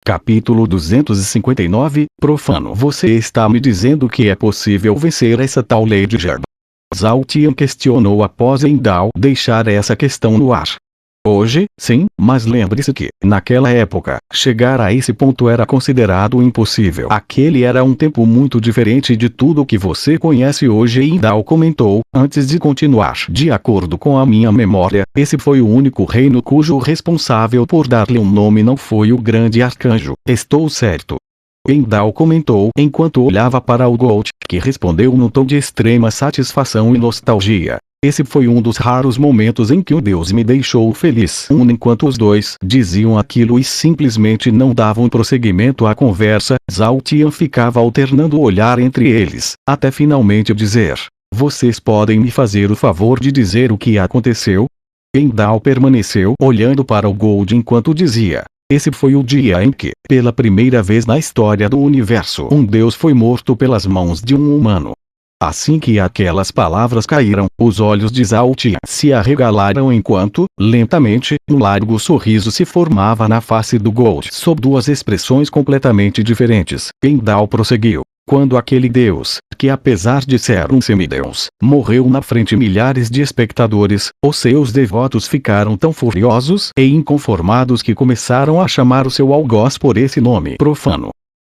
Capítulo 259, Profano. Você está me dizendo que é possível vencer essa tal lei de Jeb? Zhao Tian questionou após Endao deixar essa questão no ar. Hoje, sim, mas lembre-se que, naquela época, chegar a esse ponto era considerado impossível. Aquele era um tempo muito diferente de tudo que você conhece hoje, Endao comentou, antes de continuar. De acordo com a minha memória, esse foi o único reino cujo responsável por dar-lhe um nome não foi o grande arcanjo. Estou certo? Endao comentou enquanto olhava para o Gold, que respondeu num tom de extrema satisfação e nostalgia. Esse foi um dos raros momentos em que o Deus me deixou feliz. Enquanto os dois diziam aquilo e simplesmente não davam prosseguimento à conversa, Zhao Tian ficava alternando o olhar entre eles, até finalmente dizer: vocês podem me fazer o favor de dizer o que aconteceu? Endao permaneceu olhando para o Gold enquanto dizia: esse foi o dia em que, pela primeira vez na história do universo, um deus foi morto pelas mãos de um humano. Assim que aquelas palavras caíram, os olhos de Zhao Tian se arregalaram enquanto, lentamente, um largo sorriso se formava na face do Gold sob duas expressões completamente diferentes. Endao prosseguiu. Quando aquele deus, que apesar de ser um semideus, morreu na frente de milhares de espectadores, os seus devotos ficaram tão furiosos e inconformados que começaram a chamar o seu algoz por esse nome profano.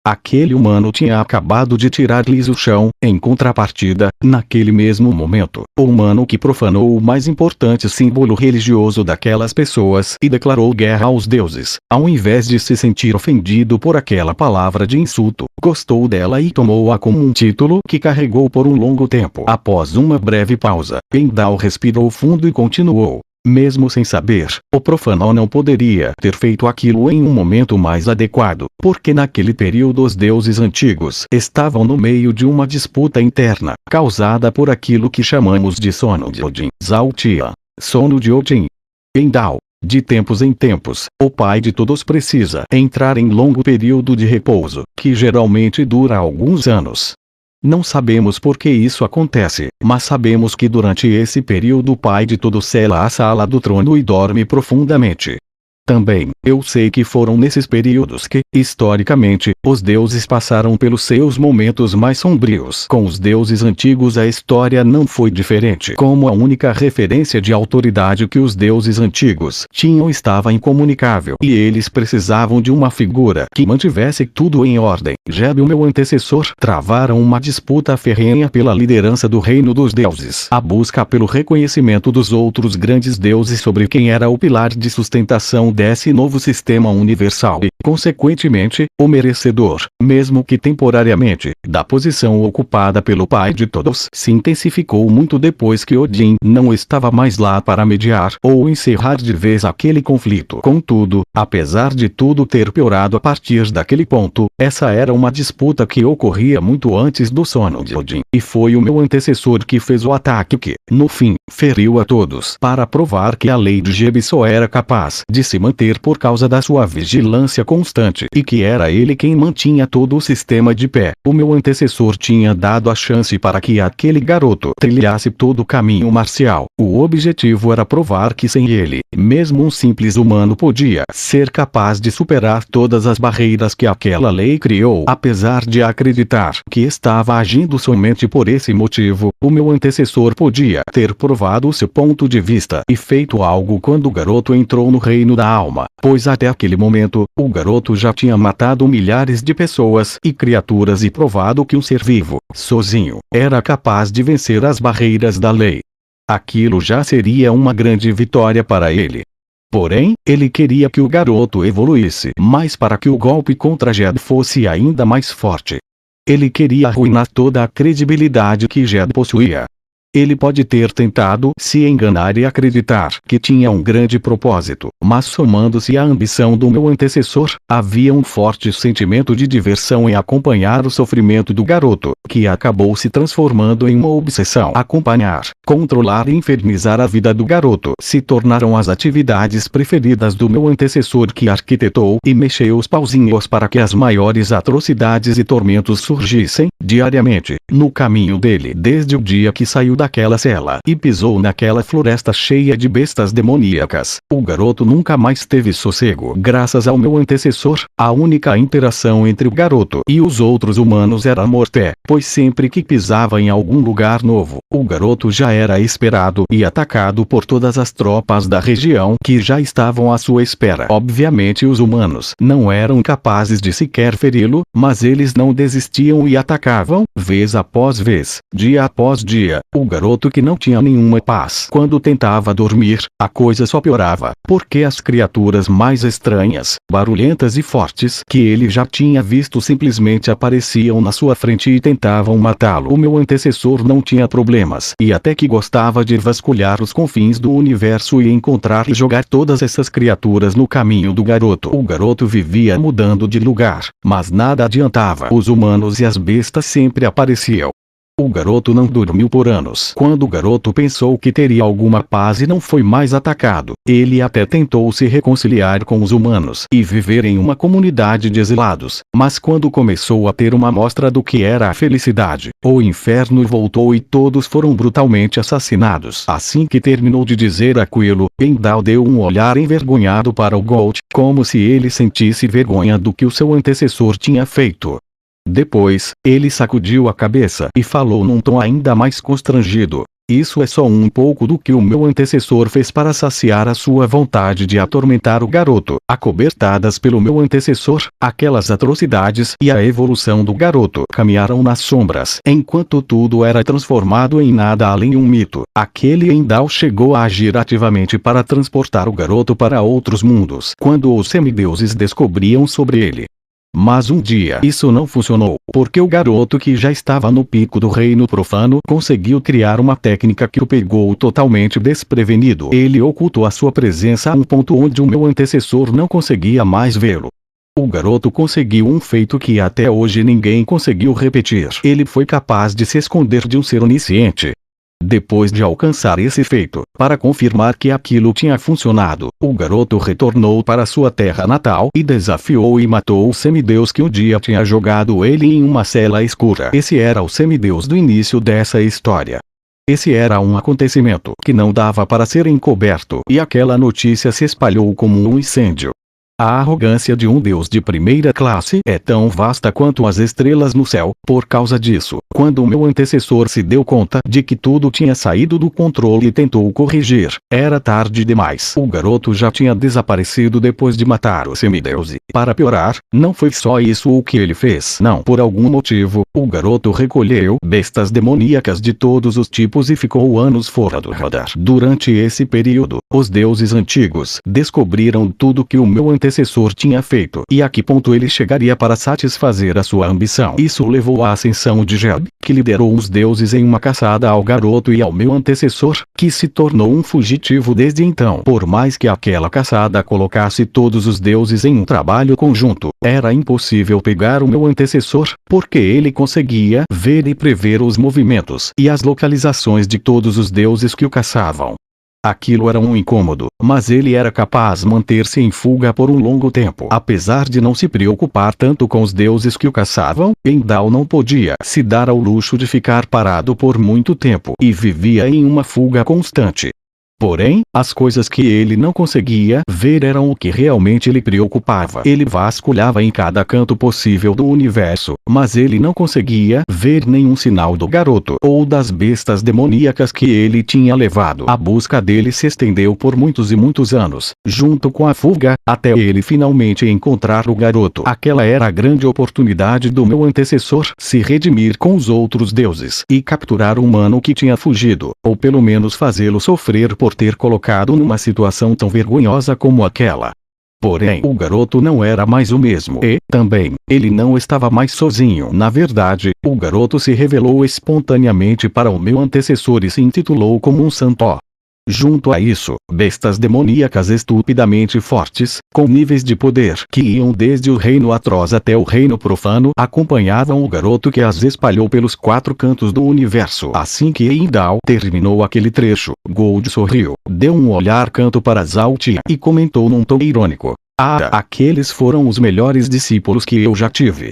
Aquele humano tinha acabado de tirar-lhes o chão. Em contrapartida, naquele mesmo momento, o humano que profanou o mais importante símbolo religioso daquelas pessoas e declarou guerra aos deuses, ao invés de se sentir ofendido por aquela palavra de insulto, gostou dela e tomou-a como um título que carregou por um longo tempo. Após uma breve pausa, Endao respirou fundo e continuou. Mesmo sem saber, o profano não poderia ter feito aquilo em um momento mais adequado, porque naquele período os deuses antigos estavam no meio de uma disputa interna, causada por aquilo que chamamos de sono de Odin. Zhao Tian. Sono de Odin. Endao. De tempos em tempos, o pai de todos precisa entrar em longo período de repouso, que geralmente dura alguns anos. Não sabemos por que isso acontece, mas sabemos que durante esse período o pai de todos sela a sala do trono e dorme profundamente. Também, eu sei que foram nesses períodos que, historicamente, os deuses passaram pelos seus momentos mais sombrios. Com os deuses antigos a história não foi diferente. Como a única referência de autoridade que os deuses antigos tinham estava incomunicável e eles precisavam de uma figura que mantivesse tudo em ordem. Jeb e o meu antecessor travaram uma disputa ferrenha pela liderança do reino dos deuses. A busca pelo reconhecimento dos outros grandes deuses sobre quem era o pilar de sustentação desse novo sistema universal e, consequentemente, o merecedor, mesmo que temporariamente, da posição ocupada pelo pai de todos, se intensificou muito depois que Odin não estava mais lá para mediar ou encerrar de vez aquele conflito. Contudo, apesar de tudo ter piorado a partir daquele ponto, essa era uma disputa que ocorria muito antes do sono de Odin, e foi o meu antecessor que fez o ataque que, no fim, feriu a todos para provar que a lei de Jeb só era capaz de se manter por causa da sua vigilância constante e que era ele quem mantinha todo o sistema de pé. O meu antecessor tinha dado a chance para que aquele garoto trilhasse todo o caminho marcial. O objetivo era provar que sem ele, mesmo um simples humano podia ser capaz de superar todas as barreiras que aquela lei criou. Apesar de acreditar que estava agindo somente por esse motivo, o meu antecessor podia ter provado seu ponto de vista e feito algo quando o garoto entrou no reino da alma, pois até aquele momento, o garoto já tinha matado milhares de pessoas e criaturas e provado que um ser vivo, sozinho, era capaz de vencer as barreiras da lei. Aquilo já seria uma grande vitória para ele. Porém, ele queria que o garoto evoluísse mais para que o golpe contra Jeb fosse ainda mais forte. Ele queria arruinar toda a credibilidade que Jeb possuía. Ele pode ter tentado se enganar e acreditar que tinha um grande propósito, mas somando-se à ambição do meu antecessor, havia um forte sentimento de diversão em acompanhar o sofrimento do garoto, que acabou se transformando em uma obsessão. Acompanhar, controlar e infernizar a vida do garoto se tornaram as atividades preferidas do meu antecessor, que arquitetou e mexeu os pauzinhos para que as maiores atrocidades e tormentos surgissem, diariamente, no caminho dele desde o dia que saiu da daquela cela e pisou naquela floresta cheia de bestas demoníacas. O garoto nunca mais teve sossego. Graças ao meu antecessor, a única interação entre o garoto e os outros humanos era a morte, pois sempre que pisava em algum lugar novo, o garoto já era esperado e atacado por todas as tropas da região que já estavam à sua espera. Obviamente os humanos não eram capazes de sequer feri-lo, mas eles não desistiam e atacavam, vez após vez, dia após dia. O garoto que não tinha nenhuma paz. Quando tentava dormir, a coisa só piorava, porque as criaturas mais estranhas, barulhentas e fortes que ele já tinha visto simplesmente apareciam na sua frente e tentavam matá-lo. O meu antecessor não tinha problemas, e até que gostava de vasculhar os confins do universo e encontrar e jogar todas essas criaturas no caminho do garoto. O garoto vivia mudando de lugar, mas nada adiantava. Os humanos e as bestas sempre apareciam. O garoto não dormiu por anos. Quando o garoto pensou que teria alguma paz e não foi mais atacado, ele até tentou se reconciliar com os humanos e viver em uma comunidade de exilados. Mas quando começou a ter uma amostra do que era a felicidade, o inferno voltou e todos foram brutalmente assassinados. Assim que terminou de dizer aquilo, Endal deu um olhar envergonhado para o Gold, como se ele sentisse vergonha do que o seu antecessor tinha feito. Depois, ele sacudiu a cabeça e falou num tom ainda mais constrangido: "Isso é só um pouco do que o meu antecessor fez para saciar a sua vontade de atormentar o garoto." Acobertadas pelo meu antecessor, aquelas atrocidades e a evolução do garoto caminharam nas sombras, enquanto tudo era transformado em nada além de um mito. Aquele Endal chegou a agir ativamente para transportar o garoto para outros mundos, quando os semideuses descobriam sobre ele. Mas um dia isso não funcionou, porque o garoto que já estava no pico do reino profano conseguiu criar uma técnica que o pegou totalmente desprevenido. Ele ocultou a sua presença a um ponto onde o meu antecessor não conseguia mais vê-lo. O garoto conseguiu um feito que até hoje ninguém conseguiu repetir. Ele foi capaz de se esconder de um ser onisciente. Depois de alcançar esse feito, para confirmar que aquilo tinha funcionado, o garoto retornou para sua terra natal e desafiou e matou o semideus que um dia tinha jogado ele em uma cela escura. Esse era o semideus do início dessa história. Esse era um acontecimento que não dava para ser encoberto, e aquela notícia se espalhou como um incêndio. A arrogância de um deus de primeira classe é tão vasta quanto as estrelas no céu. Por causa disso, quando o meu antecessor se deu conta de que tudo tinha saído do controle e tentou corrigir, era tarde demais. O garoto já tinha desaparecido depois de matar o semideus e, para piorar, não foi só isso o que ele fez. Não, por algum motivo, o garoto recolheu bestas demoníacas de todos os tipos e ficou anos fora do radar. Durante esse período, os deuses antigos descobriram tudo que o meu antecessor tinha feito e a que ponto ele chegaria para satisfazer a sua ambição. Isso levou à ascensão de Geb, que liderou os deuses em uma caçada ao garoto e ao meu antecessor, que se tornou um fugitivo desde então. Por mais que aquela caçada colocasse todos os deuses em um trabalho conjunto, era impossível pegar o meu antecessor, porque ele conseguia ver e prever os movimentos e as localizações de todos os deuses que o caçavam. Aquilo era um incômodo, mas ele era capaz de manter-se em fuga por um longo tempo. Apesar de não se preocupar tanto com os deuses que o caçavam, Endal não podia se dar ao luxo de ficar parado por muito tempo e vivia em uma fuga constante. Porém, as coisas que ele não conseguia ver eram o que realmente lhe preocupava. Ele vasculhava em cada canto possível do universo, mas ele não conseguia ver nenhum sinal do garoto ou das bestas demoníacas que ele tinha levado. A busca dele se estendeu por muitos e muitos anos, junto com a fuga, até ele finalmente encontrar o garoto. Aquela era a grande oportunidade do meu antecessor se redimir com os outros deuses e capturar o humano que tinha fugido, ou pelo menos fazê-lo sofrer por ter colocado numa situação tão vergonhosa como aquela. Porém, o garoto não era mais o mesmo e, também, ele não estava mais sozinho. Na verdade, o garoto se revelou espontaneamente para o meu antecessor e se intitulou como um santo. Junto a isso, bestas demoníacas estupidamente fortes, com níveis de poder que iam desde o reino atroz até o reino profano, acompanhavam o garoto que as espalhou pelos 4 cantos do universo. Assim que Endal terminou aquele trecho, Gold sorriu, deu um olhar canto para Zaltia e comentou num tom irônico: "Ah, aqueles foram os melhores discípulos que eu já tive."